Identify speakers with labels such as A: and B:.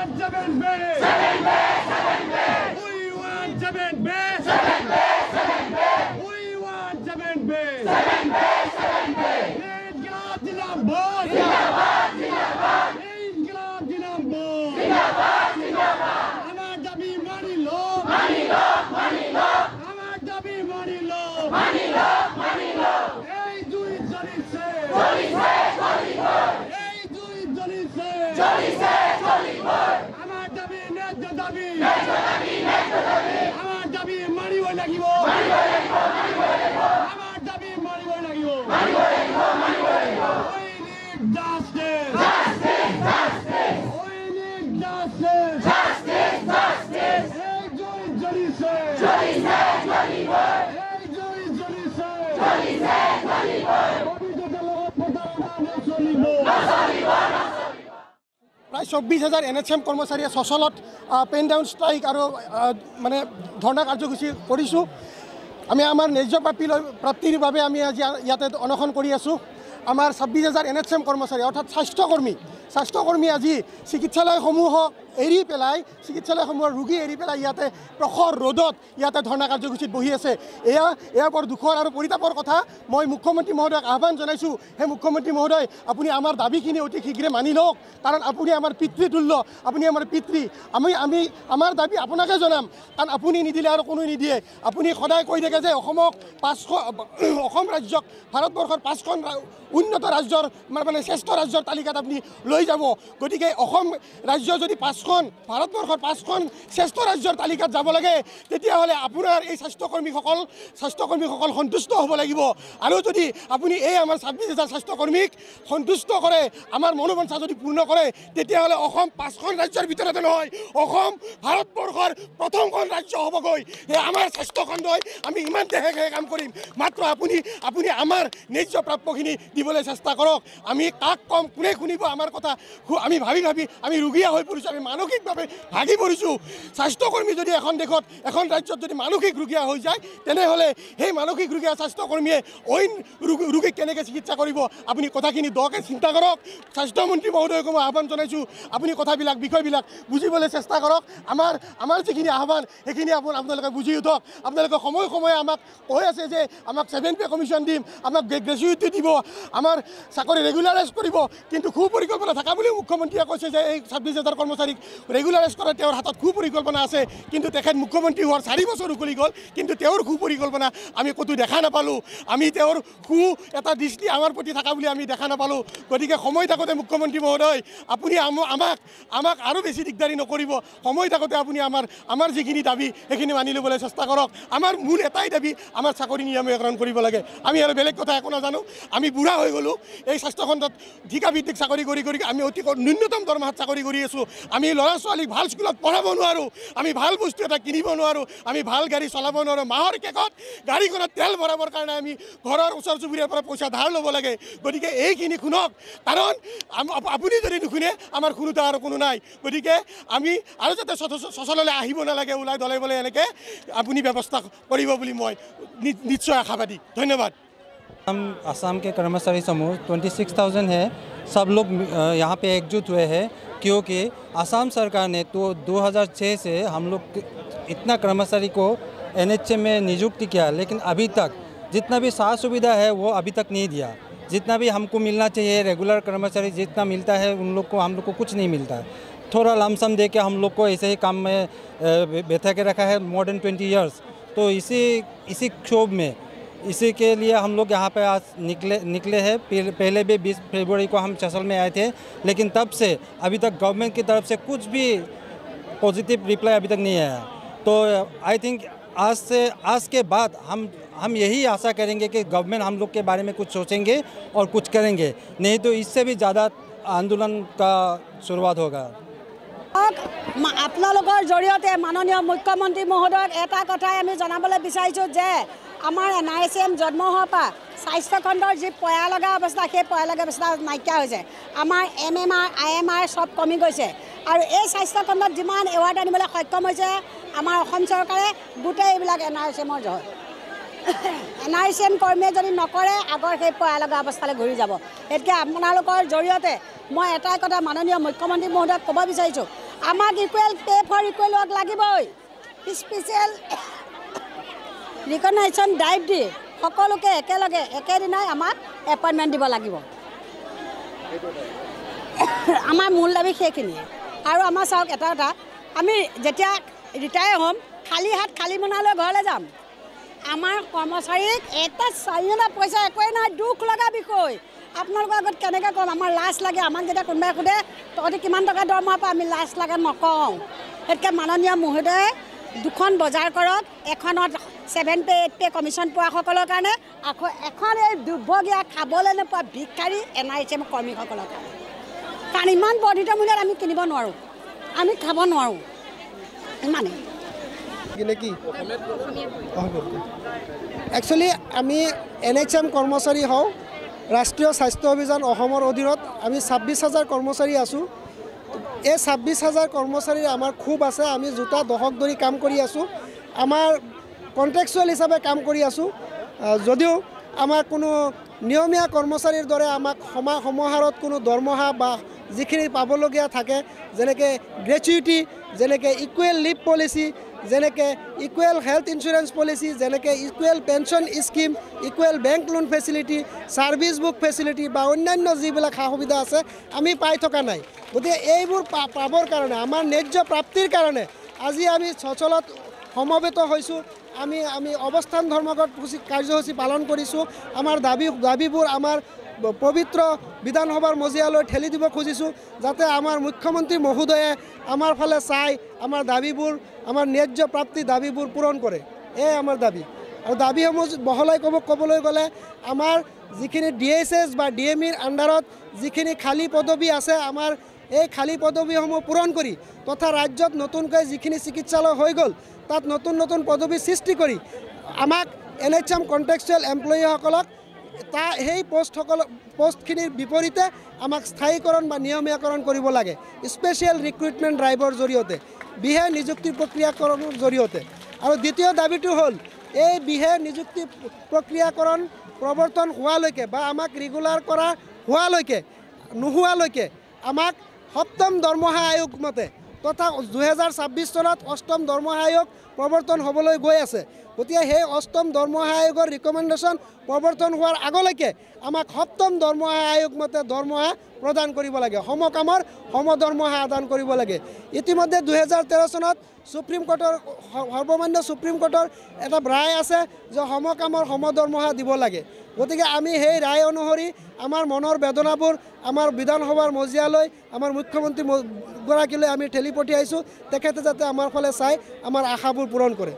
A: want 7B. 7B. 7B. We want 7B. 7B. 7B. We want 7B. 7B. 7B. İnkılap Zindabad. Zindabad. Zindabad. İnkılap Zindabad. Zindabad. Zindabad. আমার দাবি মানিল মানিল মানিল আমার দাবি মানিল মানিল মানিল এই দুই জলিছে জলিছে জলিব এই দুই জলিছে জলিছে জলিব আমার দাবি ন্যায্য দাবি ন্যায্য দাবি ন্যায্য দাবি আমার দাবি মানিব লাগিব মানিব লাগিব মানিব লাগিব আমার দাবি মানিব লাগিব মানিব লাগিব মানিব লাগিব we need justice justice justice we need justice justice justice এই দুই জলিছে জলিছে জলিব এই দুই জলিছে জলিছে জলিব অভিযোগের লগত প্রতারণা নচলিব নচলিব প্ৰায় 24,000 NHM কৰ্মচাৰীয়ে সচলত পেন ডাউন ষ্ট্ৰাইক আৰু মানে ধৰ্ণা কাৰ্যসূচী কৰিছোঁ আমি আমাৰ ন্যায্য প্ৰাপ্তিৰ বাবে আমি আজি ইয়াতে অনশন কৰি আছোঁ আমাৰ 26,000 NHM কৰ্মচাৰী অৰ্থাৎ স্বাস্থ্যকৰ্মী আজি চিকিৎসালয়সমূহক এৰি পেলাই চিকিৎসালয়সমূহৰ ৰোগী এৰি পেলাই ইয়াতে প্ৰখৰ ৰ'দত ইয়াতে ধৰ্ণা কাৰ্যসূচীত বহি আছে এয়া বৰ দুখৰ আৰু পৰিতাপৰ কথা মই মুখ্যমন্ত্ৰী মহোদয়ক আহ্বান জনাইছোঁ হে মুখ্যমন্ত্ৰী মহোদয় আপুনি আমাৰ দাবীখিনি অতি শীঘ্ৰে মানি লওক কাৰণ আপুনি আমাৰ পিতৃতুল্য আপুনি আমাৰ পিতৃ আমি আমাৰ দাবী আপোনাকে জনাম কাৰণ আপুনি নিদিলে আৰু কোনো নিদিয়ে আপুনি সদায় কৈ থাকে যে অসম ৰাজ্যক ভাৰতবৰ্ষৰ 5খন উন্নত ৰাজ্যৰ মানে শ্ৰেষ্ঠ ৰাজ্যৰ তালিকাত আপুনি লৈ যাব গতিকে অসম ৰাজ্য যদি 5খন ভাৰতবৰ্ষৰ 5খন শ্ৰেষ্ঠ ৰাজ্যৰ তালিকাত যাব লাগে তেতিয়াহ'লে আপোনাৰ এই স্বাস্থ্যকৰ্মীসকল সন্তুষ্ট হ'ব লাগিব আৰু যদি আপুনি এই আমাৰ 26,000 স্বাস্থ্যকৰ্মীক সন্তুষ্ট কৰে আমাৰ মনোবাঞ্ছা যদি পূৰ্ণ কৰে তেতিয়াহ'লে অসম 5খন ৰাজ্যৰ ভিতৰতে নহয় অসম ভাৰতবৰ্ষৰ প্ৰথমখন ৰাজ্য হ'বগৈ এই আমাৰ স্বাস্থ্যখণ্ডই আমি ইমান দেহে কাম কৰিম মাত্ৰ আপুনি আমাৰ ন্যায্য প্ৰাপ্যখিনি দিবলৈ চেষ্টা কৰক আমি কাক কম কোনে শুনিব আমাৰ কথা আমি ভাবি আমি ৰোগীয়া হৈ পৰিছোঁ আমি মানসিকভাৱে ভাগি পৰিছোঁ স্বাস্থ্যকৰ্মী যদি এখন দেশত এখন ৰাজ্যত যদি মানসিক ৰোগীয়া হৈ যায় তেনেহ'লে সেই মানসিক ৰোগীয়া স্বাস্থ্যকৰ্মীয়ে অইন ৰোগীক কেনেকৈ চিকিৎসা কৰিব আপুনি কথাখিনি দকৈ চিন্তা কৰক স্বাস্থ্যমন্ত্ৰী মহোদয়ক মই আহ্বান জনাইছোঁ আপুনি বিষয়বিলাক বুজিবলৈ চেষ্টা কৰক আমাৰ যিখিনি আহ্বান সেইখিনি আপোনালোকে বুজি উঠক আপোনালোকে সময়ে আমাক কৈ আছে যে আমাক 7 পে কমিশ্যন দিম আমাক গ্ৰেজুৱেটি দিব আমাৰ চাকৰি ৰেগুলাৰাইজ কৰিব কিন্তু সুপৰিকল্পনা থকা বুলিও মুখ্যমন্ত্ৰীয়ে কৈছে যে এই 26,000 কৰ্মচাৰীক ৰেগুলাৰাইজ কৰা তেওঁৰ হাতত সুপৰিকল্পনা আছে কিন্তু তেখেত মুখ্যমন্ত্ৰী হোৱাৰ 4 বছৰ উকলি গ'ল কিন্তু তেওঁৰ সুপৰিকল্পনা আমি ক'তো দেখা নাপালোঁ আমি তেওঁৰ এটা দৃষ্টি আমাৰ প্ৰতি থকা বুলি আমি দেখা নাপালোঁ গতিকে সময় থাকোঁতে মুখ্যমন্ত্ৰী মহোদয় আপুনি আমাক আৰু বেছি দিগদাৰী নকৰিব সময় থাকোঁতে আপুনি আমাৰ যিখিনি দাবী সেইখিনি মানি ল'বলৈ চেষ্টা কৰক আমাৰ মূল এটাই দাবী আমাৰ চাকৰি নিয়মীকৰণ কৰিব লাগে আমি আৰু বেলেগ কথা একো নাজানো আমি বুঢ়া হৈ গ'লোঁ এই স্বাস্থ্যখণ্ডত ঠিকাভিত্তিক চাকৰি কৰি আমি অতি ন্যূনতম দৰমহাত চাকৰি কৰি আছোঁ আমি ল'ৰা ছোৱালীক ভাল স্কুলত পঢ়াব নোৱাৰোঁ আমি ভাল বস্তু এটা কিনিব নোৱাৰোঁ আমি ভাল গাড়ী চলাব নোৱাৰোঁ মাহৰ শেষত গাড়ীখনত তেল ভৰাবৰ কাৰণে আমি ঘৰৰ ওচৰ চুবুৰীয়াৰ পৰা পইচা ধাৰ ল'ব লাগে গতিকে এইখিনি শুনক কাৰণ আপুনি যদি নুশুনে আমাৰ শুনোতা আৰু কোনো নাই গতিকে আমি আৰু যাতে সচললৈ আহিব নালাগে ওলাই দলে বলে এনেকৈ আপুনি ব্যৱস্থা কৰিব বুলি মই নিশ্চয় আশাবাদী ধন্যবাদ
B: हम असम के कर्मचारी समूह 26,000 है सब लोग यहाँ पे एकजुट हुए हैं क्योंकि असम सरकार ने तो 2006 से हम लोग इतना कर्मचारी को NHM में नियुक्ति किया लेकिन अभी तक जितना भी साथ सुविधा है वो अभी तक नहीं दिया जितना भी हमको मिलना चाहिए रेगुलर कर्मचारी जितना मिलता है उन लोग को कुछ नहीं मिलता है थोड़ा लमसम दे के हम लोग को ऐसे ही काम में बैठा के रखा है मोर देन 20 ईयर्स तो इसी क्षोभ में इसी के लिए हम लोग यहाँ पे आज निकले हैं पहले भी 20 फरवरी को हम चसल में आए थे लेकिन तब से अभी तक गवर्नमेंट की तरफ से कुछ भी पॉजिटिव रिप्लाई अभी तक नहीं आया तो आई थिंक आज के बाद हम यही आशा करेंगे कि गवर्नमेंट हम लोग के बारे में कुछ सोचेंगे और कुछ करेंगे नहीं तो इससे भी ज़्यादा आंदोलन का शुरुआत होगा
C: আপোনালোকৰ জৰিয়তে মাননীয় মুখ্যমন্ত্ৰী মহোদয়ক এটা কথাই আমি জনাবলৈ বিচাৰিছোঁ যে আমাৰ NRCM জন্ম হোৱাৰ পৰা স্বাস্থ্যখণ্ডৰ যি পয়া লগা অৱস্থা সেই পয়া লগা অৱস্থা নাইকিয়া হৈছে আমাৰ MMR IMR সব কমি গৈছে আৰু এই স্বাস্থ্যখণ্ডত যিমান এৱাৰ্ড আনিবলৈ সক্ষম হৈছে আমাৰ অসম চৰকাৰে গোটেই এইবিলাক NRCMৰ জয় NRCM কৰ্মীয়ে যদি নকৰে আগৰ সেই পয়া লগা অৱস্থালৈ ঘূৰি যাব এতিয়া আপোনালোকৰ জৰিয়তে মই এটাই কথা মাননীয় মুখ্যমন্ত্ৰী মহোদয়ক ক'ব বিচাৰিছোঁ আমাক equal pay for equal work লাগিবই স্পেচিয়েল ৰিকগনাইজেশ্যন ড্ৰাইভ দি সকলোকে একেলগে একেদিনাই আমাক এপইণ্টমেণ্ট দিব লাগিব আমাৰ মূল দাবী সেইখিনিয়ে আৰু আমাৰ চাওক এটা কথা আমি যেতিয়া ৰিটায়াৰ হ'ম খালী হাত খালী মোনালৈ ঘৰলৈ যাম আমাৰ কৰ্মচাৰীক এটা চাৰিটা পইচা একোৱেই নাই দুখ লগা বিষয় আপোনালোকৰ আগত কেনেকৈ ক'ম আমাৰ লাজ লাগে আমাক যেতিয়া কোনোবাই সোধে তহঁতি কিমান টকা দৰমহা পাৱ আমি লাজ লাগে নকওঁ সেইটোকে মাননীয় মহোদয়ে দুখন বজাৰ কৰক এখনত 7 পে 8 পে কমিশ্যন পোৱাসকলৰ কাৰণে আকৌ এখন এই দুৰ্ভগীয়া খাবলৈ নোপোৱা ভিক্ষাৰী NISM কৰ্মীসকলৰ কাৰণে কাৰণ ইমান বৰ্ধিত মূল্যত আমি কিনিব নোৱাৰোঁ আমি খাব নোৱাৰোঁ ইমানেই
D: কি একচুৱেলি আমি NHM কৰ্মচাৰী হওঁ ৰাষ্ট্ৰীয় স্বাস্থ্য অভিযান অসমৰ অধীনত আমি 26,000 কৰ্মচাৰী আছোঁ এই 26,000 কৰ্মচাৰীৰ আমাৰ খুব আছে আমি জোতা দশক ধৰি কাম কৰি আছোঁ আমাৰ কণ্ট্ৰেকচুৱেল হিচাপে কাম কৰি আছোঁ যদিও আমাৰ কোনো নিয়মীয়া কৰ্মচাৰীৰ দৰে আমাক সমাহাৰত কোনো দৰমহা বা যিখিনি পাবলগীয়া থাকে যেনেকৈ গ্ৰেচুইটি যেনেকৈ ইকুৱেল লিভ পলিচি যেনেকৈ ইকুৱেল হেল্থ ইঞ্চুৰেঞ্চ পলিচি যেনেকৈ equal pension scheme equal bank loan facility service book facility বা অন্যান্য যিবিলাক সা সুবিধা আছে আমি পাই থকা নাই গতিকে এইবোৰ পাবৰ কাৰণে আমাৰ ন্যায্য প্ৰাপ্তিৰ কাৰণে আজি আমি সচলত সমবেত হৈছোঁ আমি অৱস্থান ধৰ্মঘট কাৰ্যসূচী পালন কৰিছোঁ আমাৰ দাবীবোৰ আমাৰ পবিত্ৰ বিধানসভাৰ মজিয়ালৈ ঠেলি দিব খুজিছোঁ যাতে আমাৰ মুখ্যমন্ত্ৰী মহোদয়ে আমাৰ ফালে চাই আমাৰ দাবীবোৰ আমাৰ ন্যায্য প্ৰাপ্তি দাবীবোৰ পূৰণ কৰে এয়াই আমাৰ দাবী আৰু দাবীসমূহ বহলাই ক'বলৈ গ'লে আমাৰ যিখিনি DSS বা DMEৰ আণ্ডাৰত যিখিনি খালী পদবী আছে আমাৰ এই খালী পদবীসমূহ পূৰণ কৰি তথা ৰাজ্যত নতুনকৈ যিখিনি চিকিৎসালয় হৈ গ'ল তাত নতুন নতুন পদবী সৃষ্টি কৰি আমাক NHM কণ্ট্ৰেকচুৱেল এমপ্লয়ীসকলক সেই পোষ্টখিনিৰ বিপৰীতে আমাক স্থায়ীকৰণ বা নিয়মীয়াকৰণ কৰিব লাগে স্পেচিয়েল ৰিক্ৰুইটমেণ্ট ড্ৰাইভৰ জৰিয়তে বিহে নিযুক্তি প্ৰক্ৰিয়াকৰণৰ জৰিয়তে আৰু দ্বিতীয় দাবীটো হ'ল এই বিহে নিযুক্তি প্ৰক্ৰিয়াকৰণ প্ৰৱৰ্তন হোৱালৈকে বা আমাক ৰেগুলাৰ কৰা নোহোৱালৈকে আমাক সপ্তম দৰমহা আয়োগ মতে তথা 2026 চনত অষ্টম দৰমহা আয়োগ প্ৰৱৰ্তন হ'বলৈ গৈ আছে গতিকে সেই অষ্টম দৰমহা আয়োগৰ ৰিকমেণ্ডেশ্যন প্ৰৱৰ্তন হোৱাৰ আগলৈকে আমাক সপ্তম দৰমহা আয়োগ মতে দৰমহা প্ৰদান কৰিব লাগে সমকামৰ সমদৰমহা আদান কৰিব লাগে ইতিমধ্যে 2013 চনত সুপ্ৰিম কোৰ্টৰ সৰ্বমান্য সুপ্ৰিম কোৰ্টৰ এটা ৰায় আছে যে সমকামৰ সমদৰমহা দিব লাগে গতিকে আমি সেই ৰায় অনুসৰি আমাৰ মনৰ বেদনাবোৰ আমাৰ বিধানসভাৰ মজিয়ালৈ আমাৰ মুখ্যমন্ত্ৰী গৰাকীলৈ আমি ঠেলি পঠিয়াইছোঁ তেখেতে যাতে আমাৰ ফালে চাই আমাৰ আশাবোৰ পূৰণ কৰে